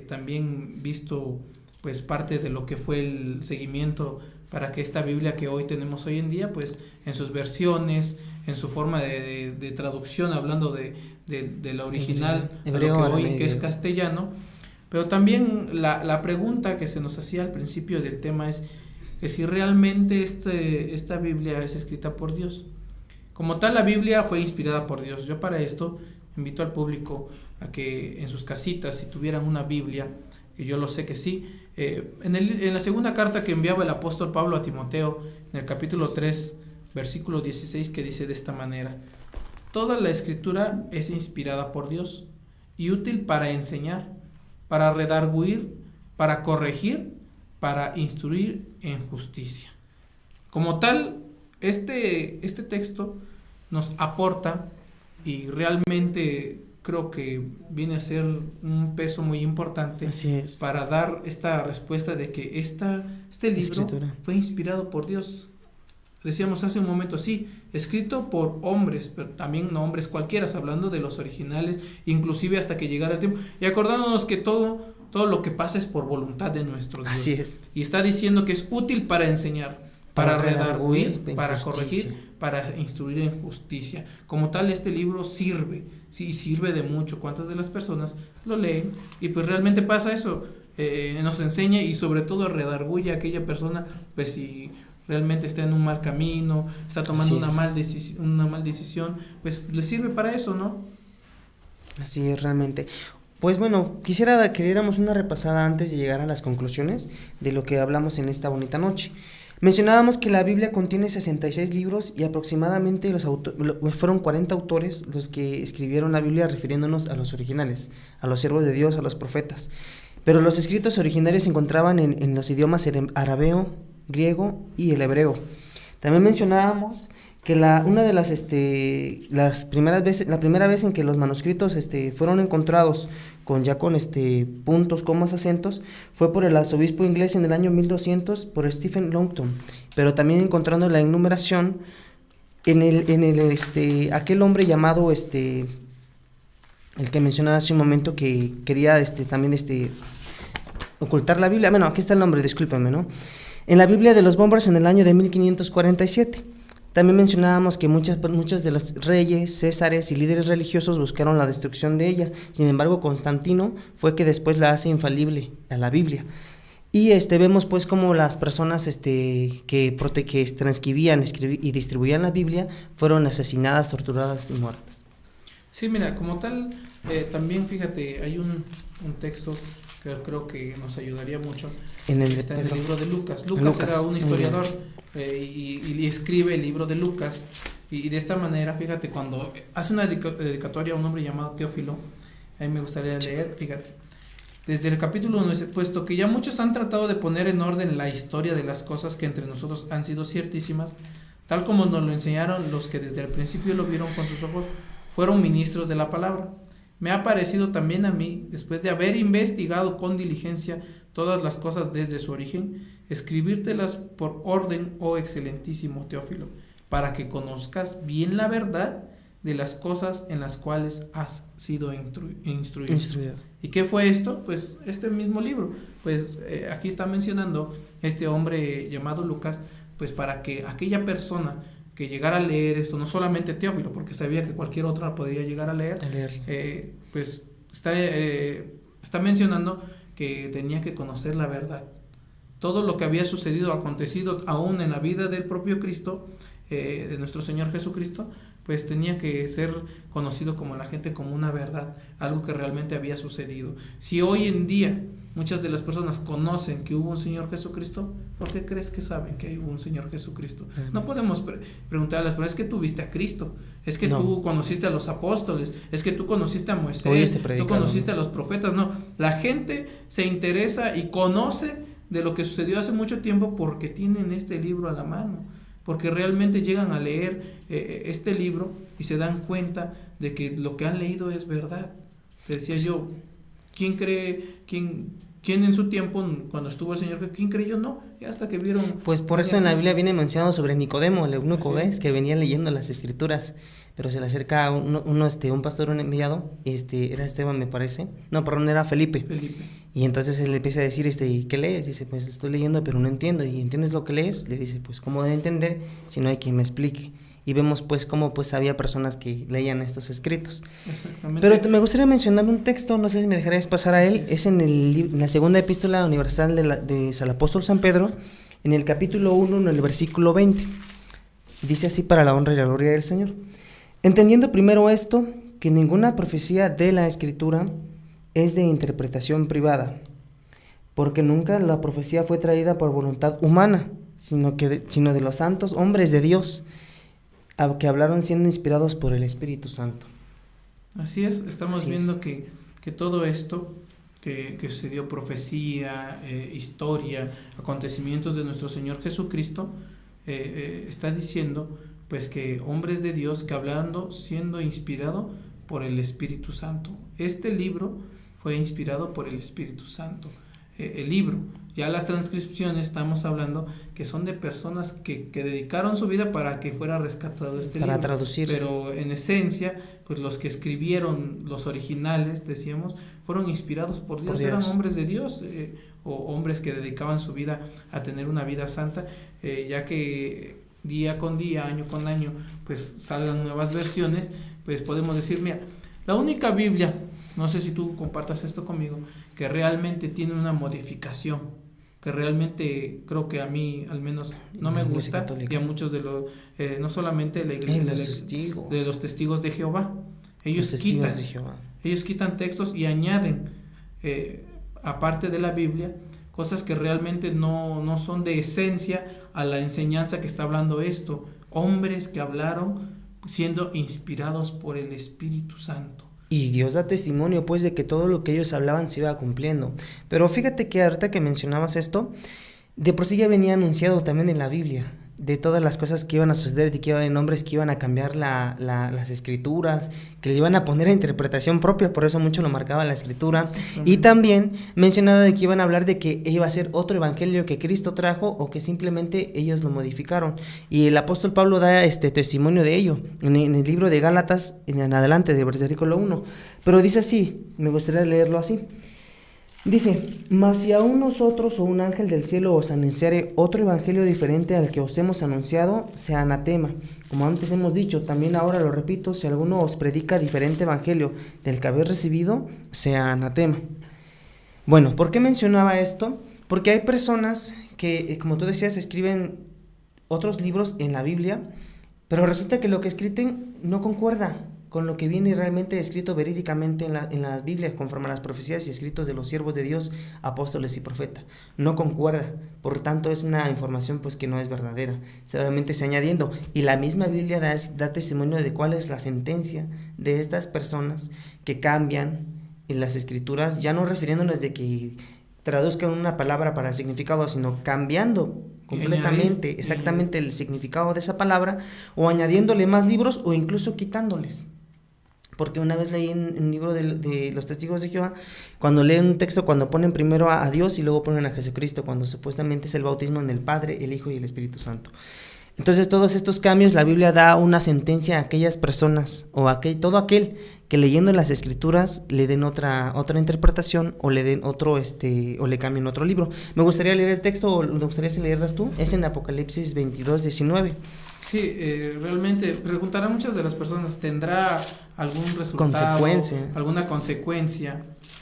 también visto pues parte de lo que fue el seguimiento para que esta Biblia que hoy tenemos hoy en día, pues en sus versiones, en su forma de traducción, hablando de la original, hebreo, de lo que hoy que es castellano. Pero también la pregunta que se nos hacía al principio del tema es que si realmente esta Biblia es escrita por Dios. Como tal, la Biblia fue inspirada por Dios. Yo para esto invito al público a que en sus casitas, si tuvieran una Biblia, que yo lo sé que sí, en la segunda carta que enviaba el apóstol Pablo a Timoteo, en el capítulo 3, versículo 16, que dice de esta manera: toda la escritura es inspirada por Dios y útil para enseñar, para redarguir, para corregir, para instruir en justicia. Como tal, este texto nos aporta, y realmente creo que viene a ser un peso muy importante para dar esta respuesta de que este libro fue inspirado por Dios. Decíamos hace un momento, sí, escrito por hombres, pero también no hombres cualquiera, hablando de los originales, inclusive hasta que llegara el tiempo, y acordándonos que todo lo que pasa es por voluntad de nuestro Dios. Así es. Y está diciendo que es útil para enseñar, para redarguir, para corregir, para instruir en justicia. Como tal, este libro sirve de mucho. ¿Cuántas de las personas lo leen? Y pues realmente pasa eso, nos enseña y sobre todo redarguye a aquella persona, pues si realmente está en un mal camino, está tomando una mal decisión, pues le sirve para eso, ¿no? Así es, realmente. Pues bueno, quisiera que diéramos una repasada antes de llegar a las conclusiones de lo que hablamos en esta bonita noche. Mencionábamos que la Biblia contiene 66 libros y aproximadamente fueron 40 autores los que escribieron la Biblia, refiriéndonos a los originales, a los siervos de Dios, a los profetas. Pero los escritos originarios se encontraban en los idiomas arameo, griego y el hebreo. También mencionábamos que la primera vez en que los manuscritos fueron encontrados con puntos, comas, acentos, fue por el arzobispo inglés en el año 1200 por Stephen Longton, pero también encontrando la enumeración en aquel hombre llamado el que mencionaba hace un momento que quería también ocultar la Biblia. Bueno, aquí está el nombre, discúlpenme, ¿no? En la Biblia de los Bombers en el año de 1547. También mencionábamos que muchos de los reyes, césares y líderes religiosos buscaron la destrucción de ella. Sin embargo, Constantino fue que después la hace infalible a la Biblia. Y vemos pues como las personas que transcribían y distribuían la Biblia fueron asesinadas, torturadas y muertas. Sí, mira, como tal, también fíjate, hay un texto que creo que nos ayudaría mucho. Está en el libro de Lucas. Lucas era un historiador y escribe el libro de Lucas. Y de esta manera, fíjate, cuando hace una dedicatoria a un hombre llamado Teófilo, a mí me gustaría leer, fíjate. desde el capítulo 1 dice, puesto que ya muchos han tratado de poner en orden la historia de las cosas que entre nosotros han sido ciertísimas, tal como nos lo enseñaron los que desde el principio lo vieron con sus ojos, fueron ministros de la palabra. Me ha parecido también a mí, después de haber investigado con diligencia todas las cosas desde su origen, escribírtelas por orden, oh excelentísimo Teófilo, para que conozcas bien la verdad de las cosas en las cuales has sido instruido. ¿Y qué fue esto? Pues este mismo libro. Pues aquí está mencionando este hombre llamado Lucas, pues para que aquella persona que llegara a leer esto, no solamente Teófilo, porque sabía que cualquier otra podría llegar a leer, pues está mencionando que tenía que conocer la verdad. Todo lo que había sucedido, acontecido aún en la vida del propio Cristo, de nuestro Señor Jesucristo, pues tenía que ser conocido como la gente como una verdad, algo que realmente había sucedido. Si hoy en día muchas de las personas conocen que hubo un Señor Jesucristo, ¿por qué crees que saben que hubo un Señor Jesucristo? No podemos preguntarles, pero es que tú viste a Cristo, es que tú conociste a los apóstoles, es que tú conociste a Moisés, tú conociste a los profetas. No, la gente se interesa y conoce de lo que sucedió hace mucho tiempo porque tienen este libro a la mano, porque realmente llegan a leer este libro y se dan cuenta de que lo que han leído es verdad. Te decía yo, ¿quién en su tiempo, cuando estuvo el Señor, quién creyó? No, y hasta que vieron... Pues por eso en la Biblia viene mencionado sobre Nicodemo, el eunuco, ¿ves? Que venía leyendo las escrituras, pero se le acerca un pastor, un enviado, era Esteban, me parece, no, perdón, era Felipe. Y entonces él le empieza a decir, ¿qué lees? Dice, pues estoy leyendo, pero no entiendo. ¿Y entiendes lo que lees? Le dice, pues ¿cómo de entender si no hay quien me explique? Y vemos pues cómo pues había personas que leían estos escritos. Exactamente. Pero me gustaría mencionar un texto, no sé si me dejarías pasar a él, es en la segunda epístola universal de San Apóstol San Pedro, en el capítulo 1, en el versículo 20. Dice así: para la honra y la gloria del Señor. Entendiendo primero esto, que ninguna profecía de la Escritura es de interpretación privada, porque nunca la profecía fue traída por voluntad humana, sino de los santos hombres de Dios, que hablaron siendo inspirados por el Espíritu Santo. Así es, estamos viendo que todo esto que sucedió, profecía, historia, acontecimientos de nuestro Señor Jesucristo, está diciendo pues que hombres de Dios que hablando siendo inspirado por el Espíritu Santo. Este libro fue inspirado por el Espíritu Santo. El libro, ya las transcripciones estamos hablando que son de personas que dedicaron su vida para que fuera rescatado este libro. Para traducir. Pero en esencia, pues los que escribieron los originales, decíamos, fueron inspirados por Dios. Eran hombres de Dios, o hombres que dedicaban su vida a tener una vida santa, ya que día con día, año con año, pues salgan nuevas versiones, pues podemos decir, mira, la única Biblia, no sé si tú compartas esto conmigo, que realmente tiene una modificación, que realmente creo que a mí al menos no me gusta, y a muchos de los, no solamente la iglesia, de los testigos de Jehová, ellos quitan textos y añaden, aparte de la Biblia, cosas que realmente no son de esencia a la enseñanza que está hablando esto, hombres que hablaron siendo inspirados por el Espíritu Santo. Y Dios da testimonio pues de que todo lo que ellos hablaban se iba cumpliendo. Pero fíjate que ahorita que mencionabas esto, de por sí ya venía anunciado también en la Biblia, de todas las cosas que iban a suceder, de que iban a haber hombres que iban a cambiar las escrituras, que le iban a poner a interpretación propia, por eso mucho lo marcaba la escritura. Y también mencionaba de que iban a hablar de que iba a ser otro evangelio que Cristo trajo o que simplemente ellos lo modificaron. Y el apóstol Pablo da testimonio de ello en el libro de Gálatas, en adelante, del versículo 1. Pero dice así, me gustaría leerlo así. Dice, mas si aún nosotros o un ángel del cielo os anunciare otro evangelio diferente al que os hemos anunciado, sea anatema. Como antes hemos dicho, también ahora lo repito, si alguno os predica diferente evangelio del que habéis recibido, sea anatema. Bueno, ¿por qué mencionaba esto? Porque hay personas que, como tú decías, escriben otros libros en la Biblia, pero resulta que lo que escriben no concuerda con lo que viene realmente escrito verídicamente en la Biblia, conforme a las profecías y escritos de los siervos de Dios, apóstoles y profetas. No concuerda, por tanto es una información pues que no es verdadera, solamente se añadiendo. Y la misma Biblia da testimonio de cuál es la sentencia de estas personas que cambian en las escrituras, ya no refiriéndonos de que traduzcan una palabra para el significado, sino cambiando completamente, exactamente el significado de esa palabra, o añadiéndole más libros, o incluso quitándoles. Porque una vez leí en un libro de los testigos de Jehová, cuando leen un texto, cuando ponen primero a Dios y luego ponen a Jesucristo, cuando supuestamente es el bautismo en el Padre, el Hijo y el Espíritu Santo. Entonces, todos estos cambios, la Biblia da una sentencia a aquellas personas, o a todo aquel que leyendo las Escrituras le den otra interpretación, o le den otro, o le cambien otro libro. Me gustaría leer el texto, o me gustaría si leerlas tú, es en Apocalipsis 22:19. Sí, realmente preguntarán muchas de las personas, ¿tendrá algún resultado, alguna consecuencia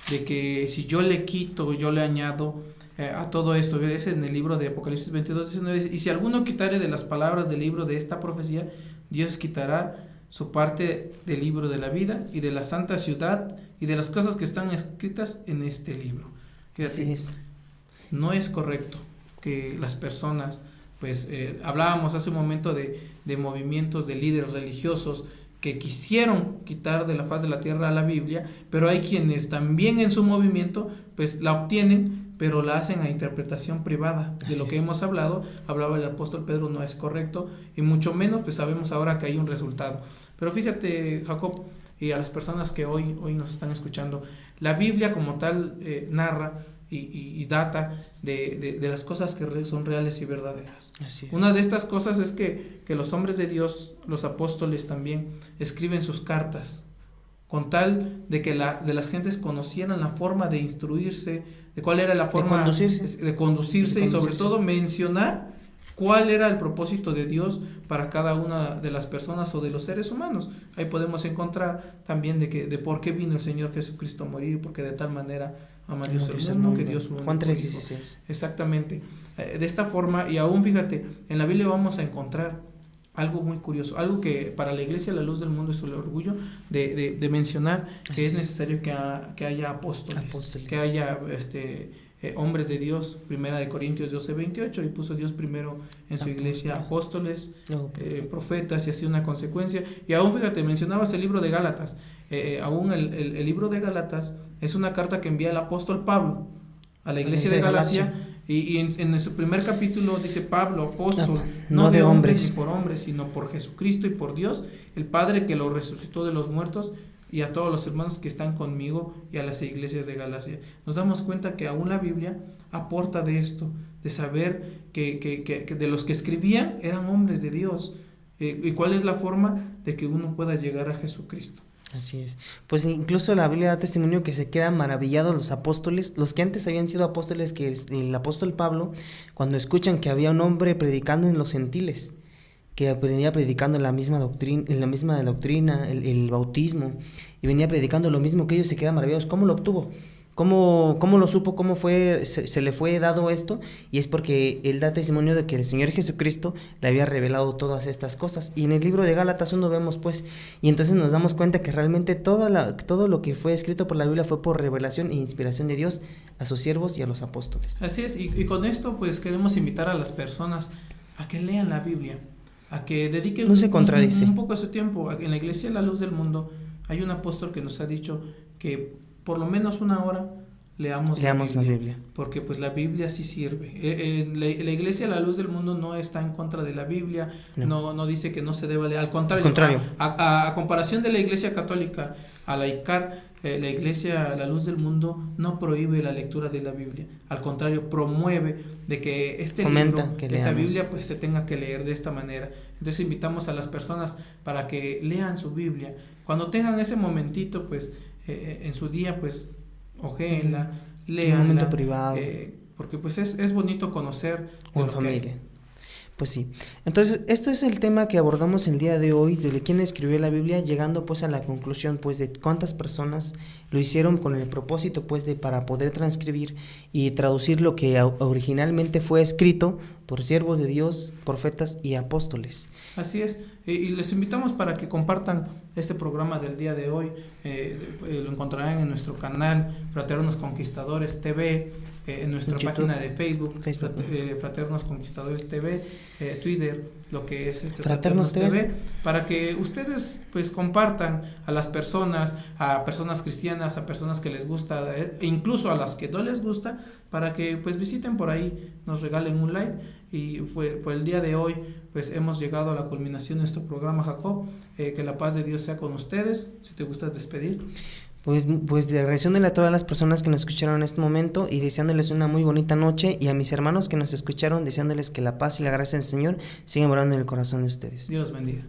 de que si yo le quito, yo le añado a todo esto? Es en el libro de Apocalipsis 22:19, y si alguno quitare de las palabras del libro de esta profecía, Dios quitará su parte del libro de la vida y de la santa ciudad y de las cosas que están escritas en este libro. Fíjate, no es correcto que las personas, pues hablábamos hace un momento de movimientos de líderes religiosos que quisieron quitar de la faz de la tierra a la Biblia, pero hay quienes también en su movimiento pues la obtienen, pero la hacen a interpretación privada de lo que hemos hablaba el apóstol Pedro, no es correcto, y mucho menos pues sabemos ahora que hay un resultado. Pero fíjate, Jacob, y a las personas que hoy nos están escuchando, la Biblia como tal narra y data de las cosas que son reales y verdaderas. Así es. Una de estas cosas es que los hombres de Dios, los apóstoles también, escriben sus cartas con tal de que de las gentes conocieran la forma de instruirse, de cuál era la forma de conducirse y sobre todo mencionar cuál era el propósito de Dios para cada una de las personas o de los seres humanos. Ahí podemos encontrar también de por qué vino el Señor Jesucristo a morir, porque de tal manera ama Dios el mundo que Dios Juan 3:16. Exactamente. De esta forma, y aún fíjate, en la Biblia vamos a encontrar algo muy curioso, algo que para la Iglesia La Luz del Mundo es el orgullo de mencionar, que es necesario que haya apóstoles, que haya hombres de Dios. Primera de Corintios 12:28, y puso Dios primero en su iglesia apóstoles, profetas, y así una consecuencia. Y aún fíjate, mencionabas el libro de Gálatas, aún el libro de Gálatas es una carta que envía el apóstol Pablo a la iglesia de Galacia. Y en su primer capítulo dice: Pablo, apóstol, no de hombres ni por hombres, sino por Jesucristo y por Dios, el Padre que lo resucitó de los muertos, y a todos los hermanos que están conmigo y a las iglesias de Galacia. Nos damos cuenta que aún la Biblia aporta de esto, de saber que de los que escribían eran hombres de Dios, y cuál es la forma de que uno pueda llegar a Jesucristo. Así es. Pues incluso la Biblia da testimonio que se quedan maravillados los apóstoles, los que antes habían sido apóstoles, que el apóstol Pablo, cuando escuchan que había un hombre predicando en los gentiles, que venía predicando la misma doctrina, el bautismo, y venía predicando lo mismo que ellos, se quedan maravillados. ¿Cómo lo obtuvo? ¿Cómo lo supo? ¿Cómo se le fue dado esto? Y es porque él da testimonio de que el Señor Jesucristo le había revelado todas estas cosas. Y en el libro de Gálatas 1 vemos pues, y entonces nos damos cuenta que realmente todo lo que fue escrito por la Biblia fue por revelación e inspiración de Dios a sus siervos y a los apóstoles. Así es, y con esto pues queremos invitar a las personas a que lean la Biblia, a que dediquen un poco de su tiempo. En la Iglesia La Luz del Mundo hay un apóstol que nos ha dicho que por lo menos una hora leamos la Biblia, porque pues la Biblia sí sirve. La Iglesia La Luz del Mundo no está en contra de la Biblia, no dice que no se deba leer, al contrario. A comparación de la Iglesia Católica, a la ICAR, la Iglesia La Luz del Mundo no prohíbe la lectura de la Biblia, al contrario, promueve de que esta Biblia pues se tenga que leer de esta manera. Entonces invitamos a las personas para que lean su Biblia, cuando tengan ese momentito pues en su día pues ojéenla, léanla, un momento privado, porque pues es bonito conocer en familia. Pues sí. Entonces, este es el tema que abordamos el día de hoy, de quién escribió la Biblia, llegando pues a la conclusión pues de cuántas personas lo hicieron con el propósito pues de para poder transcribir y traducir lo que originalmente fue escrito por siervos de Dios, profetas y apóstoles. Así es, y les invitamos para que compartan este programa del día de hoy. Lo encontrarán en nuestro canal Fraternos Conquistadores TV. en nuestra página de Facebook, Fraternos Conquistadores TV, Twitter, lo que es Fraternos TV, para que ustedes pues compartan a las personas, a personas cristianas, a personas que les gusta, e incluso a las que no les gusta, para que pues visiten por ahí, nos regalen un like. Y por el día de hoy pues hemos llegado a la culminación de nuestro programa, Jacob. Que la paz de Dios sea con ustedes. Si te gustas despedir. Pues agradeciéndole a todas las personas que nos escucharon en este momento y deseándoles una muy bonita noche, y a mis hermanos que nos escucharon deseándoles que la paz y la gracia del Señor sigan morando en el corazón de ustedes. Dios los bendiga.